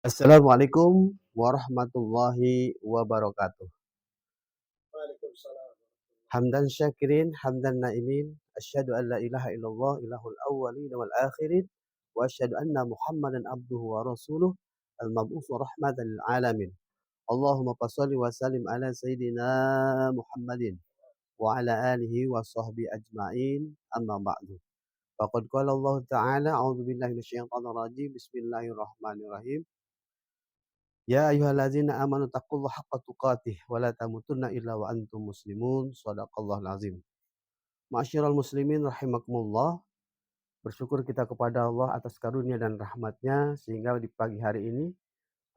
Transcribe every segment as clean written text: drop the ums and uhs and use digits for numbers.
Assalamualaikum warahmatullahi wabarakatuh. Waalaikumsalam. Hamdan syakirin, hamdan naimin, asyhadu an la ilaha illallah ilahul awwalin wal akhirin, wa asyhadu anna Muhammadan abduhu wa rasuluh al-mab'uts rahmatan lil alamin. Allahumma fashalli wa sallim ala sayyidina Muhammadin wa ala alihi wa sahbihi ajma'in. Amma ba'du. Faqad qala Allah Ta'ala, a'udzu billahi minasyaitonir rajim. Bismillahirrahmanirrahim. Ya ayyuhallazina amanu taqullaha haqqa tuqatih wa la tamutunna illa wa antum muslimun. Shadaqallahul azim. Ma'asyiral muslimin rahimakumullah. Bersyukur kita kepada Allah atas karunia dan rahmatnya sehingga di pagi hari ini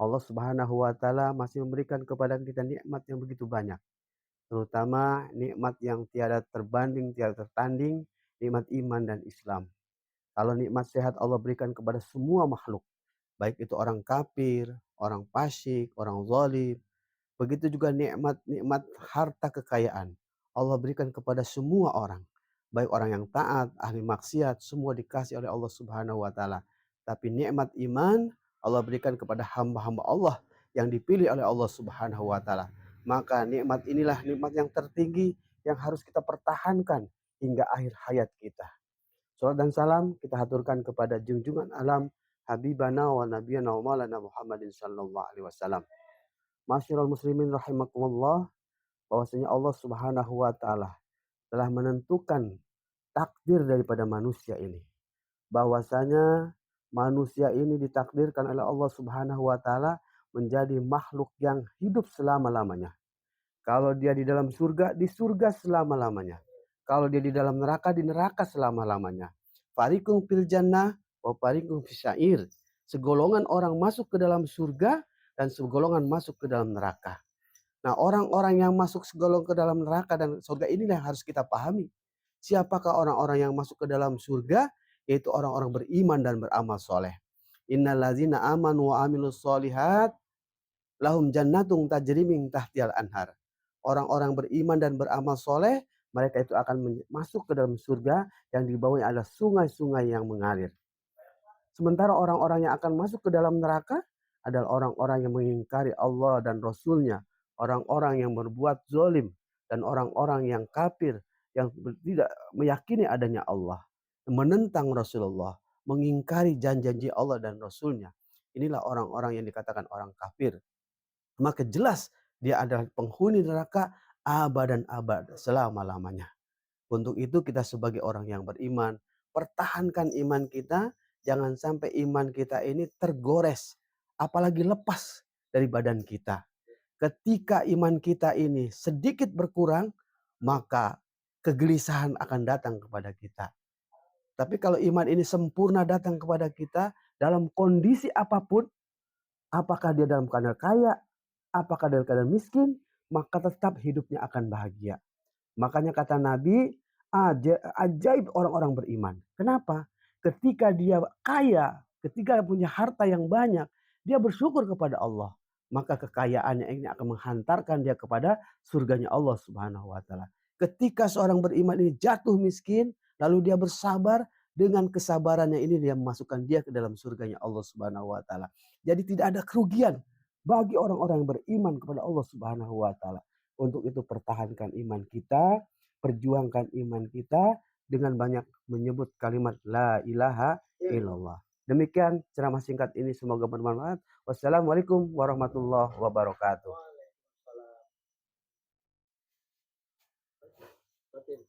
Allah Subhanahu wa taala masih memberikan kepada kita nikmat yang begitu banyak. Terutama nikmat yang tiada terbanding, tiada tertanding, nikmat iman dan Islam. Kalau nikmat sehat Allah berikan kepada semua makhluk, baik itu orang kafir, orang fasyik, orang zalim. Begitu juga nikmat-nikmat harta kekayaan. Allah berikan kepada semua orang. Baik orang yang taat, ahli maksiat, semua dikasih oleh Allah Subhanahu wa taala. Tapi nikmat iman Allah berikan kepada hamba-hamba Allah yang dipilih oleh Allah Subhanahu wa taala. Maka nikmat inilah nikmat yang tertinggi yang harus kita pertahankan hingga akhir hayat kita. Salat dan salam kita haturkan kepada junjungan alam Habibana wa Nabiyana wa Maulana Muhammadin sallallahu alaihi wasallam. Masyiral muslimin rahimakumullah, bahwasanya Allah Subhanahu wa taala telah menentukan takdir daripada manusia ini. Bahwasanya manusia ini ditakdirkan oleh Allah Subhanahu wa taala menjadi makhluk yang hidup selama-lamanya. Kalau dia di dalam surga, di surga selama-lamanya. Kalau dia di dalam neraka, di neraka selama-lamanya. Fariqun fil jannah wa fariqun fisyair. Segolongan orang masuk ke dalam surga dan segolongan masuk ke dalam neraka. Nah, orang-orang yang masuk segolong ke dalam neraka dan surga inilah yang harus kita pahami. Siapakah orang-orang yang masuk ke dalam surga? Yaitu orang-orang beriman dan beramal soleh. Innallazina amanu wa amilus solihat lahum jannatung tajri min tahtihal anhar. Orang-orang beriman dan beramal soleh, mereka itu akan masuk ke dalam surga yang di bawahnya ada sungai-sungai yang mengalir. Sementara orang-orang yang akan masuk ke dalam neraka adalah orang-orang yang mengingkari Allah dan Rasul-Nya, orang-orang yang berbuat zalim, dan orang-orang yang kafir, yang tidak meyakini adanya Allah, menentang Rasulullah, mengingkari janji-janji Allah dan Rasul-Nya. Inilah orang-orang yang dikatakan orang kafir. Maka jelas dia adalah penghuni neraka abad dan abad selama-lamanya. Untuk itu kita sebagai orang yang beriman, pertahankan iman kita, jangan sampai iman kita ini tergores, apalagi lepas dari badan kita. Ketika iman kita ini sedikit berkurang, maka kegelisahan akan datang kepada kita. Tapi kalau iman ini sempurna datang kepada kita dalam kondisi apapun, apakah dia dalam keadaan kaya, apakah dalam keadaan miskin, maka tetap hidupnya akan bahagia. Makanya kata Nabi, ajaib orang-orang beriman. Kenapa? Ketika dia kaya, ketika punya harta yang banyak, dia bersyukur kepada Allah. Maka kekayaannya ini akan menghantarkan dia kepada surganya Allah Subhanahu wa taala. Ketika seorang beriman ini jatuh miskin, lalu dia bersabar, dengan kesabarannya ini dia memasukkan dia ke dalam surganya Allah Subhanahu wa taala. Jadi tidak ada kerugian bagi orang-orang yang beriman kepada Allah Subhanahu wa taala. Untuk itu pertahankan iman kita, perjuangkan iman kita dengan banyak menyebut kalimat la ilaha illallah. Demikian ceramah singkat ini, semoga bermanfaat. Wassalamualaikum warahmatullahi wabarakatuh. Waalaikumsalam. Batin.